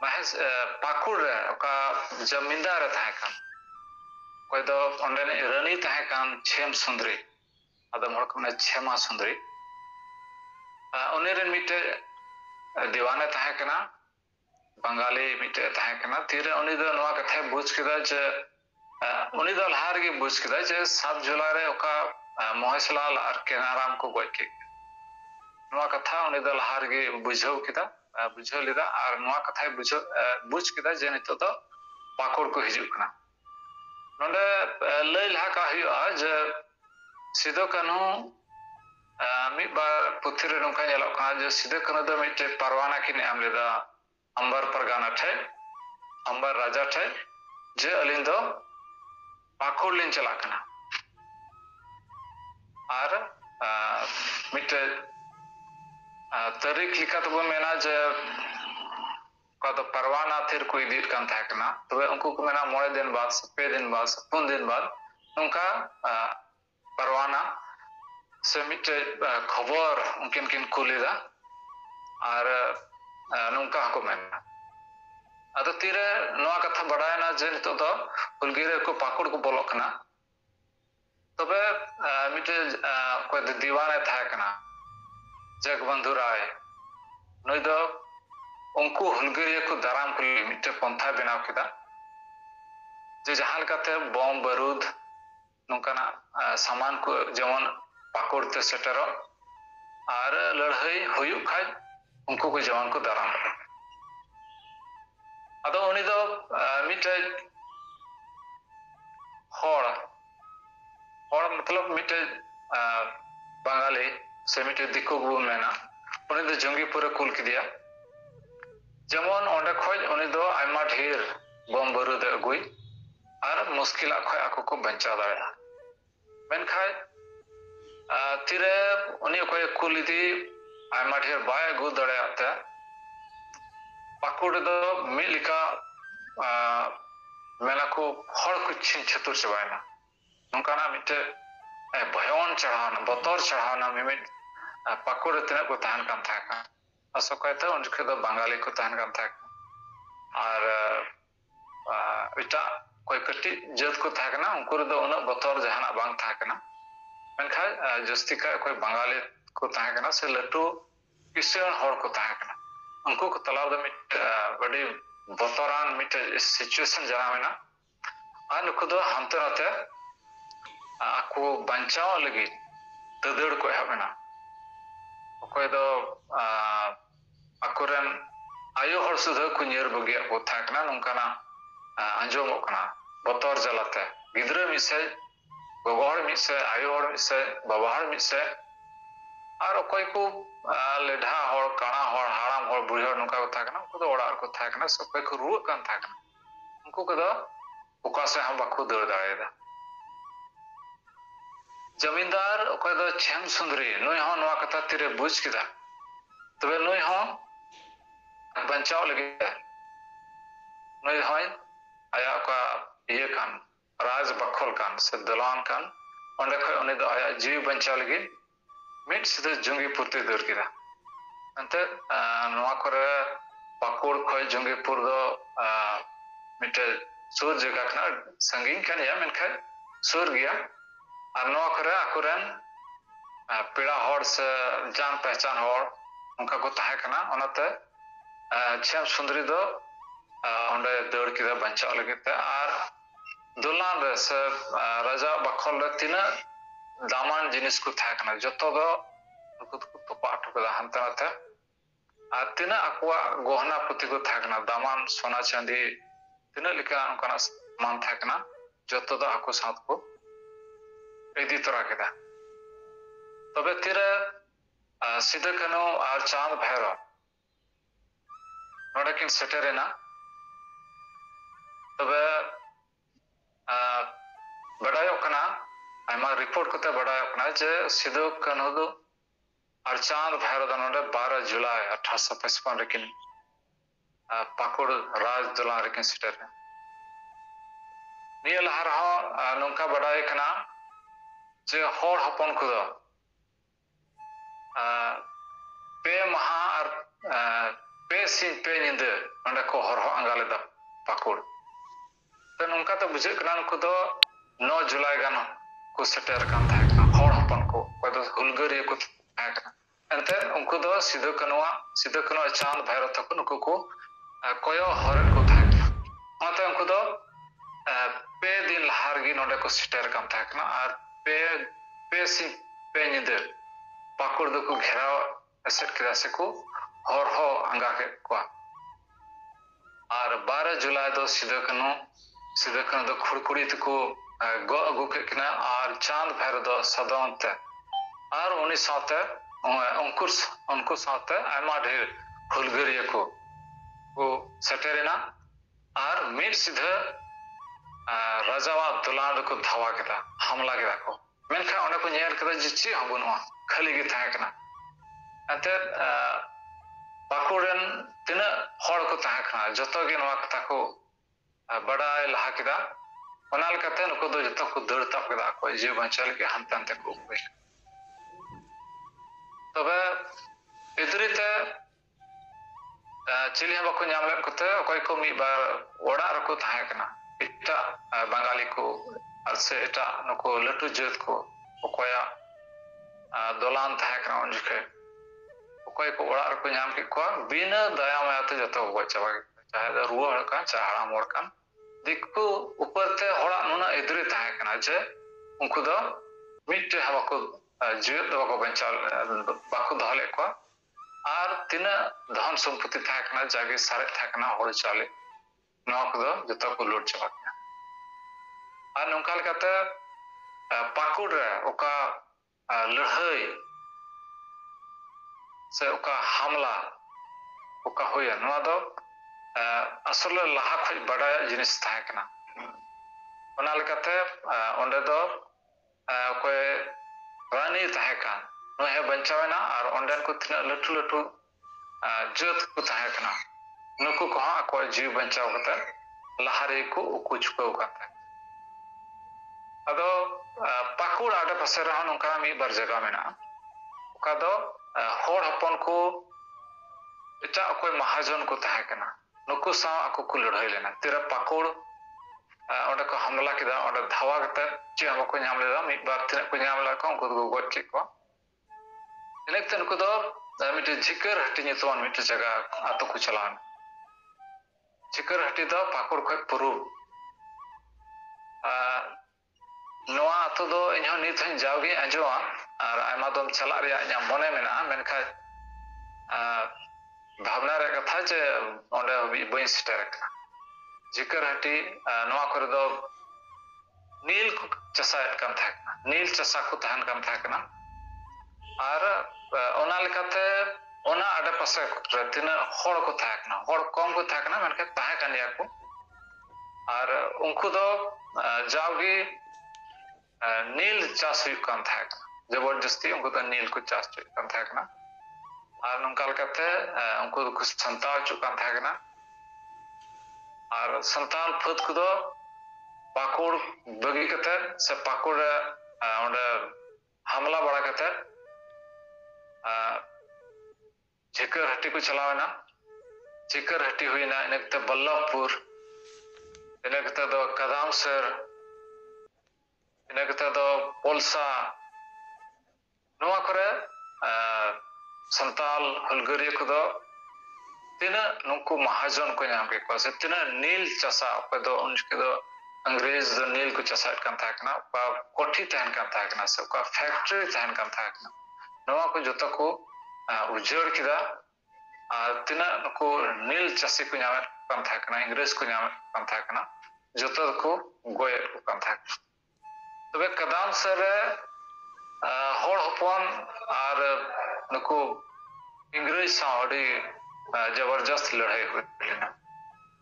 महेश पाकुड़ रे ओका जमींदार थाहे कान कोई दो ओंडे रानी थाहे कान छेम सुंदरी आदम हड़ को मने छेमा सुंदरी उनी रे मिटे दीवाने थाहे कना बंगाली मिटे थाहे कना तीरे उनी दो नवा कथे बुझ किदा जे उनी दो लहार गे बुझ किदा जे 7 जुलाई रे ओका महेशलाल आर केनाराम को गoj के नवा कथा उनी दो लहार गे बुझाव किदा बुझाव लिदा आर नवा कथा बुझ किदा जे नितो दो पाकुड़ को हिजुग कना नोंडे लय लहा का हुआ जे सिदो कानू मी बार पुथि रे नोंका नेलोग कना जे सिदो कानू दो मिटे परवाना किन एम लेदा अंबर परगाना ठे अंबर राजा ठे जे अलिन दो पाकुड़ लिन चला कना आर मिटे तारीख लिखा तो मेना जे का तो परवाना थिर को इदित कान था कना तबे उनको को मेना 9 दिन बाद 5 दिन बाद 4 दिन बाद उनका परवाना से मिटे खबर उनकिन किन कुलिदा आर नोंका को मेना अदो तीरे नवा कथा बडायना जे नितो दो हुलगिरे को पाकुड़ को बोलो कना तबे मिटे कोई दीवाने था कना जगबंधु राय नई दो उनको हुलगिरिया को दाराम को मिटे पंथा बनाव किदा जे जहां लकाते बम बारूद नोंकाना सामान को जेमन पाकुड़ ते सेटरो आर लड़ाई हुयु खाय उनको को जवान को दाराम अदो उनी दो मिटे होड़ मतलब मिटे बंगाली से मिटे दिक्कु को मेना उनी दो जंगीपुर कुल किदिया जेमन ओंडे खोज उनी दो आयमा ढेर बम बारूद अगुई आर मुश्किल खय आको को बंचा दाया मेनखाय तीरे उनी कोई कुलिदी आयमा ढेर बाय अगु दायाते पाकुड़ दो मिलिका मेला को हड़ को छिन छतुर चबायना नोंकाना मिटे भयन चढ़ावना बतर चढ़ावना मिमिट पाकुड़ तना को तहन कान था असो कहते उनके दो बंगाली को तहन कान था और इटा कोई कटी जत को था कना उनको दो उन बतर जहाना बांग था कना मेनखा जस्ती का कोई बंगाली को था कना से लटू किसान हड़ को था कना उनको को तलाव द मिट बड़ी बतरान मिट सिचुएशन जनावेना आ नुको दो हमते नते आको बंचाव लगी तदड़ को हमेना कोई दो अकुरन आयो हर सुधा को नियर बगिया को थाकना नोंकाना अंजोमो कना बतर जलाते गिद्रा मिसे गोगोहर मिसे आयो हर मिसे बाबाहर मिसे आर कोई को लेढा हर काना हर हाराम हर बुढ़ी हर नोंका को थाकना उनको दो ओड़ा को थाकना सब कोई को रुआ कान थाकना उनको को दो उका से हम बाखु दौड़ दाड़ेदा जमींदार कोई दो छेम सुंदरी नुई हो नवा कथा तीरे बुझ किदा तबे नुई हो बंचाव लगे नुई हो आया का ये कान राज बखोल कान से दलान कान ओंडे खय उनी दो आया जीव बंचाव लगे मिट सिदा जंगीपुर ते दौड़ किदा अंते नवा करे पाकुड़ खय जंगीपुर दो मिटे सुर जगह कना संगीन कान या मेनखाय सुर गया और नवा करे अकुरन पेड़ा हड़ से जान पहचान हड़ उनका को ताहे कना ओनाते छेम सुंदरी दो ओंडे दौड़ किदा बंचाव लगिते आर दुलान रे से राजा बखल रे तिना दामान जिनिस को ताहे कना जतो दो उनको तो पाठ को हंता नाते आर तिना अकवा गहना पुति को ताहे कना दामान सोना चांदी तिना लिका उनका मान ताहे कना जतो दो आको साथ को इदी तोरा केदा तबे तीरे सिदो कानू आर चांद भैरव नोडे किन सेटेरेना तबे बडायो कना आयमा रिपोर्ट कोते बडायो कना जे सिदो कानू दो आर चांद भैरव दा नोडे 12 जुलाई 1855 रेकिन पाकुड़ राज दला रेकिन सेटेरे निया लहार हो नोंका बडाय कना जे हर हपन को पे महा और pe sin pe nyinde onde ko horho anga leda Pakur te nongka te bujhe kana nuku do 9 Julai gan ko seter kan tha kana hor hopon ko ko do hulgari ko tha kana ente unku do Sidhu Kanu Chand Bhairot tako nuku ko koyo horen ko tha kana onate unku do pe din lahar gi nonde ko seter kan tha kana ar pe sin pe nyinde Pakur do ko gheraw eset kida se ko horho anga ke ko R 12 July do Sidhu Kanu do khurkuri teko go agu ke kina ar Chand Bhairot do sadonte ar uni saute unkur saute ayma dher hulgariya ko seterena ar mir sidha rajawa dulan ko dhawa keda hamla keda ko menkha onde ko nyel keda je chi habunwa khali gi tha kana ante Pakuren tina hor ko tah kana joto ge nwa kata ko badai laha keda onal kate nuko do joto ko dar tap keda ko je banchal ke hantan ko ko tobe idrite chili ha bako nyam led kote okoy ko mi bar oda rako tah kana ita bangali ko ar se ita nuko latu jat ko okoya dolan tah kana onjke okoy ko oda rako nyam ke ko bina daya maya te joto ko chaba chahe ruwa ka chahara mor kan dikku upar te hora nuna idri tah kana je unku do mitte ha bako jiyat do bako banchal bako dhale ko আর তিনা ধন সম্পত্তি থাকে না জাগে সারে থাকে না হড় চলে knock দো যত কো লুট চাবা আর নঙ্কাল কাতে পাকুড় রে ওকা লড়াই সে ওকা হামলা ওকা হইয়া নয়া দো আসলে লাহা খই বড় জিনিস থাকে না ওনাল কাতে onde do koy rani থাকে kan no he banchawena ar onden ko tina latu jot ko tahe kana nuku ko ako jiw banchaw kata lahare ko uku chukau kata ado Pakur ada pasera nongka mi bar jaga mena oka do hor hopon ko eta akoy mahajon ko tahe kana nuku sa ako ko lড়াই lena tira Pakur onde ko hamla kida onde dhawa kata chi amako nyam leda mi bar tina ko nyam la ko ko got ki ko Elekten ko do mite Jhikar Hati nyutuan mite jaga ato ko chalan Jhikar Hati do Pakur khoj purub noa ato do inho nit hain jawgi anjoa ar ayma dom chalak reya nya mone mena menkha bhavna re katha je onde bain seter kana Jhikar Hati noa kore do nil ko chasa kan thakna nil chasa ko tahan kan thakna R ona lekate ona ada pase tina hor ko thakna hor kom ko thakna menke tahe kan ya ko ar unku do jawgi nil chas hu kan thakna jabardasti unku do nil ko chas kan thakna ar nongkal kate unku ko santal chu kan thakna ar santal phut ko do Pakur bagi kate se Pakur onde hamla bada kate Jhikar Hati ko chalawena Jhikar Hati huina inakte Ballabpur inakte do Kadamsar inakte do Polsa noa kore santal hulgari ko do tina nunku mahajon ko nyam ke ko se tina nil chasa ko do unke do अंग्रेज do nil ko chasa kan thakna ba koti tahan kan thakna se ka factory tahan kan thakna noa ko joto ko ujor kida ar tina ko nil chasi ko nyam kan thakna ingres ko nyam kan thakna joto ko goye ko kan thakna tobe kadam sare hor hopon ar nuko ingres saudi जबरदस्त लड़ाई हुई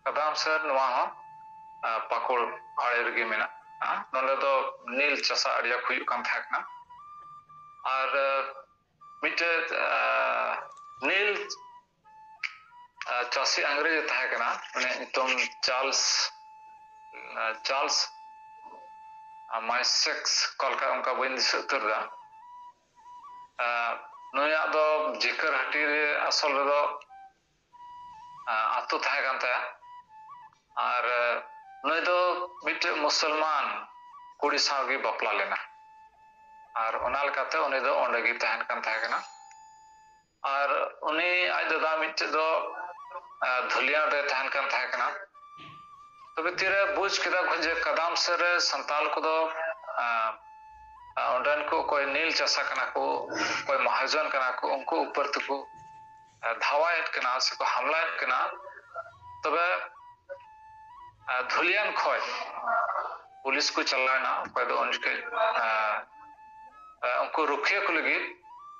kadam sar noa ho Pakur are rege mena nonde do nil chasa aria khuyu kan thakna ar mite nil chasi angrej thakna mane nitom Charles Mysex kolka onka bain disutur da noya do Jhikar Hati re asol do ᱟᱛᱳ ᱛᱟᱦᱮᱸ ᱠᱟᱱ ᱛᱟᱭᱟ ᱟᱨ ᱱᱩᱭ ᱫᱚ ᱢᱤᱫᱴᱮᱡ ᱢᱩᱥᱞᱢᱟᱱ ᱠᱩᱲᱤ ᱥᱟᱶᱜᱮ ᱵᱟᱯᱞᱟ ᱞᱮᱱᱟ ᱟᱨ ᱚᱱᱟ ᱞᱮᱠᱟᱛᱮ ᱩᱱᱤ ᱫᱚ ᱚᱸᱰᱮ ᱜᱮ ᱛᱟᱦᱮᱱ ᱠᱟᱱ ᱛᱟᱦᱮᱸ ᱠᱟᱱᱟ ᱟᱨ ᱩᱱᱤ ᱟᱡ ᱫᱟᱫᱟ ᱢᱤᱫᱴᱮᱡ ᱫᱚ ᱫᱷᱩᱞᱤᱭᱟᱱ ᱨᱮ ᱛᱟᱦᱮᱱ ᱠᱟᱱ ᱛᱟᱦᱮᱸ ᱠᱟᱱᱟ ᱛᱚᱵᱮ ᱛᱤᱨᱮ ᱵᱩᱡ ᱠᱮᱫᱟ ᱠᱚ ᱡᱮ ᱠᱟᱫᱟᱢ ᱥᱮᱫ ᱨᱮ ᱥᱟᱱᱛᱟᱞ ᱠᱚᱫᱚ ᱚᱸᱰᱮᱱ ᱠᱚ ᱚᱠᱚᱭ ᱱᱤᱞ ᱪᱟᱥᱟ ᱠᱟᱱᱟ ᱠᱚ ᱚᱠᱚᱭ ᱢᱟᱦᱟᱡᱚᱱ ᱠᱟᱱᱟ ᱠᱚ ᱩᱱᱠᱩ ᱩᱯᱚᱨ ᱛᱮᱠᱚ ᱫᱷᱟᱣᱟᱭᱮᱫ ᱠᱟᱱᱟ ᱥᱮᱠᱚ ᱦᱟᱢᱞᱟᱭᱮᱫ ᱠᱟᱱᱟ ᱛᱚᱵᱮ ᱫᱷᱩᱞᱤᱭᱟᱱ ᱠᱷᱚᱡ पुलिस को चलाना ᱚᱠᱚᱭ ᱫᱚ ᱩᱱᱡᱚᱠᱷᱮᱡ ᱩᱱᱠᱩ ᱨᱩᱠᱷᱤᱭᱟᱹ ᱠᱚ ᱞᱟᱹᱜᱤᱫ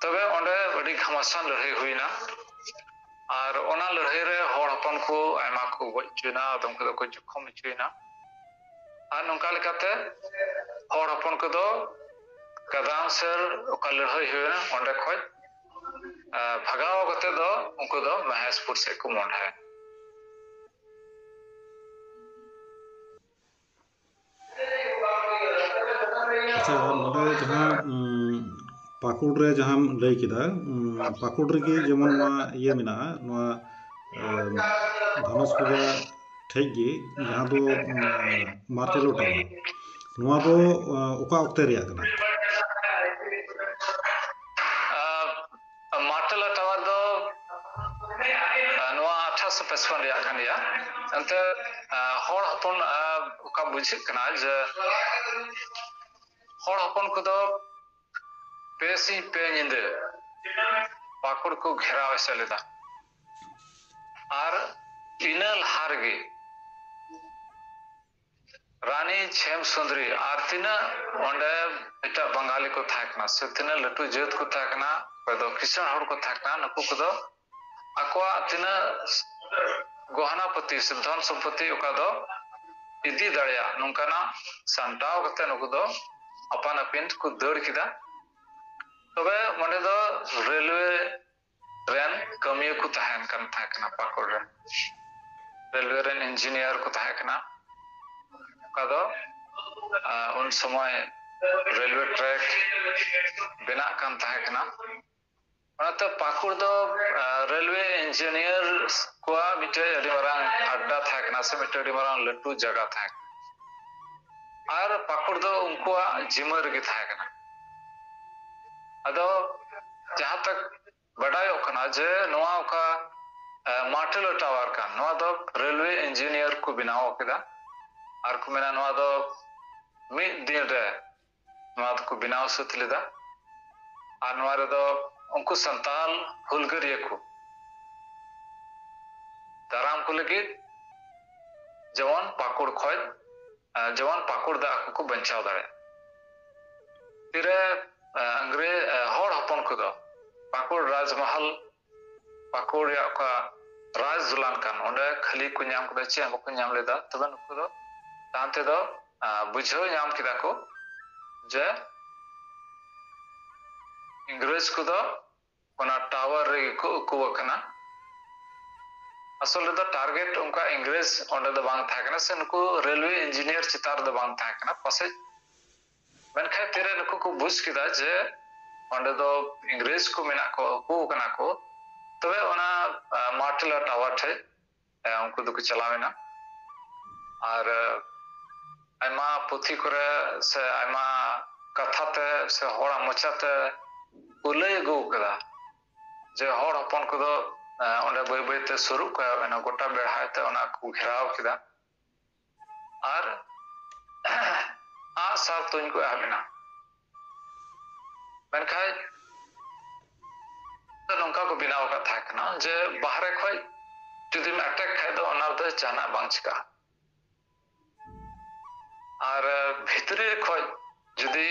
ᱛᱚᱵᱮ ᱚᱸᱰᱮ ᱟᱹᱰᱤ ᱜᱷᱟᱢᱟᱥᱟᱱ ᱞᱟᱹᱲᱦᱟᱹᱭ ᱦᱩᱭᱱᱟ ᱟᱨ ᱚᱱᱟ ᱞᱟᱹᱲᱦᱟᱹᱭ ᱨᱮ ᱦᱚᱲ ᱦᱚᱯᱚᱱ ᱠᱚ ᱟᱭᱢᱟ ᱠᱚ ᱜᱚᱡ ᱦᱚᱪᱚᱭᱮᱱᱟ ᱟᱫᱚᱢ ᱠᱚᱫᱚ ᱠᱚ ᱡᱚᱠᱷᱚᱢ ᱦᱚᱪᱚᱭᱮᱱᱟ ᱟᱨ ᱱᱚᱝᱠᱟ ᱞᱮᱠᱟᱛᱮ ᱦᱚᱲ ᱦᱚᱯᱚन ᱠᱚᱫᱚ ᱠᱟᱫᱟᱢ ᱥᱮᱨ ᱚᱠᱟ ᱞᱟᱹᱲᱦᱟᱹᱭ ᱦᱩᱭᱱᱟ ᱚᱸᱰᱮ ᱠᱷᱚᱡ ᱵᱷᱟᱜᱟᱣ ᱠᱟᱛᱮ ᱫᱚ ᱩᱱᱠᱩ ᱫᱚ ᱢᱚᱦᱮᱥᱯᱩᱨ ᱥᱮᱫ ᱠᱚ ᱢᱚᱦᱰᱟᱭᱮᱱᱟ अच्छा नोडे जहाँ पाकुड़ रे जहाँ लई किदा पाकुड़ रे की जेमन नोआ ये मिना नोआ धनुषकुरिया ठेक गी जहाँ दो मार्टेलो टावर नोआ दो ओका ऑक्टे रिया कना मार्टेलो टावर दो नोआ 1855 रिया कन गया अंते हर हपन ओका बुझिक कना जे हर हपन को दो पेसी पे निंदे पाकुड़ को घेराव एसेलेदा are इनल Harge Rani छेम Sundari are तिना ओंडे एटा बंगाली को थाकना से तिना लटू जेत को थाकना पदो किसान हर को थाकना नुकु को दो अकवा तिना गहना पति से धन संपत्ति ओका दो इदी दड़या नुंकाना सांटाव कते नुकु दो अपन अपिन को दड़ किदा तबे मंडे दो रेलवे रेन कमियो को तहन कन थाकना पाकुड़ रे रेलवे रेन इंजीनियर को थाकना कदो उन समय रेलवे ट्रैक बिना कन थाकना अनते पाकुड़ दो रेलवे इंजीनियर को मिटे अडी मारांग अड्डा थाकना से मिटे अडी मारांग लट्टू जगह थाक आर पाकुड़ दो उनको जिमर गे थाकना अदो जहां तक बड़ाई ओकना जे नोआ ओका मार्टेलो टावर का नोआ दो रेलवे इंजीनियर को बनाव केदा आर को मेना नोआ दो मिद दिन रे नोआ को बनाव सुत लेदा आर नोआ रे दो उनको संताल हुलगरिया को दाराम को लगी जवान पाकुड़ खोज जवान पाकुड़ दा को बचाव दाड़े तिरे अंग्रेज हर हपन को दो पाकुड़ राजमहल पाकुड़ या का राज दुलान कान ओंडे खाली को नाम को चे को नाम लेदा तबे नुको दो तांते दो बुझो नाम किदा को जे इंग्रेज को दो ओना टावर रे को कुवकना असल दो टारगेट उनका इंग्रेज ओंडे दो बांग थाकना से नुको रेलवे इंजीनियर चितार दो बांग थाकना पसे मेनखा तेरे नुको को बुझ किदा जे ओंडे दो इंग्रेज को मेना को कुवकना को तबे ओना मार्टेलो टावर ठे उनको दो को चलावेना और आयमा पुथी करे से आयमा कथाते से होड़ा मचाते उलय गो कदा जे हर हपन को दो ओंडे बय बयते शुरू का एना गोटा बेहायते ओना को घेराव किदा और आ सार तुन को आबेना मेनखाय नौका को बिनाव का थाकना जे बाहरे खय जुदी में अटैक खाय दो ओना दो जाना बांग चिका और भितरी खय जुदी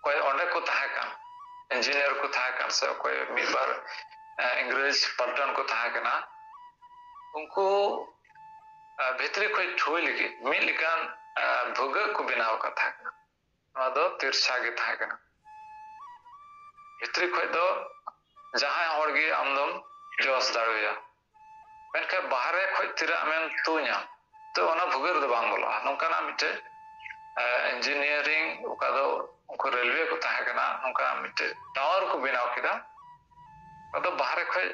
कोई ओंडे को थाकन इंजीनियर को थाकन से कोई मिबार इंग्रेज पलटन को थाकना उनको भितरी खय ठोय लगी मि लिकान भुगा को बिनाव का थाकना नोआ दो तिरछा गे थाकना भितरी खय दो जहां हड़गी आमदम जोस दाड़ुया मेनका बाहरे खय तिरा आमेन तु냐 तो ओना भुगर दो बांग बोला नोंकाना मिटे इंजीनियरिंग ओका दो उनको रेलवे को थाकना नोंका मिटे टावर को बिनाव किदा अदो बाहरे खय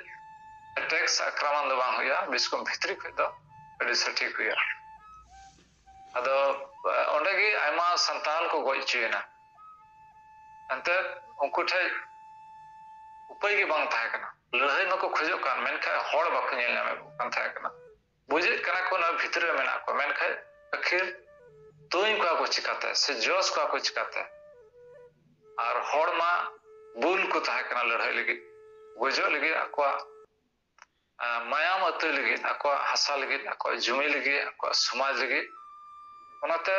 टैक्स आक्रमण दो बांग हुआ बिस्कुम भित्री खै दो अड़ी सटीक हुआ अदो ओंडे गी आयमा संताल को गोज चुयना अंते उनको ठे उपाय गी बांग थाय कना लड़ाई मको खोजो कान मेनखा होड़ बाको नेल नामे कान थाय कना बुझे कना को ना भितरे मेना को मेनखा आखिर तोई को चिकाता है से जोश को चिकाता है और होड़ मा बुल को थाय कना लड़ाई लगी गोजो लगी आको मायाम अतु लगी आको हसा लगी आको जुमी लगी आको समाज लगी ओनाते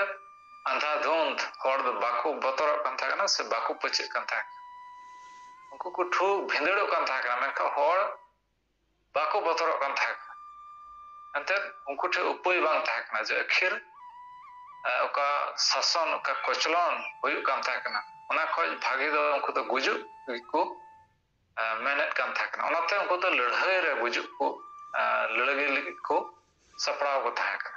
अंधाधुंध होड़ दो बाको बतर कान थाय कना से बाको पचे कान थाय उनको को ठूक भिंदड़ो कान थाय कना मेनखा होड़ बाको बतर कान थाय अंते उनको ठे उपाय बांग थाय कना जे आखिर ओका शासन ओका कोचलन हुयु कान थाय कना ओना खोज भागी दो उनको तो गुजु को मेहनत कान थाय कना ओनाते उनको तो लड़ाई रे गुजु को लड़ाई को सपड़ाव को थाय कना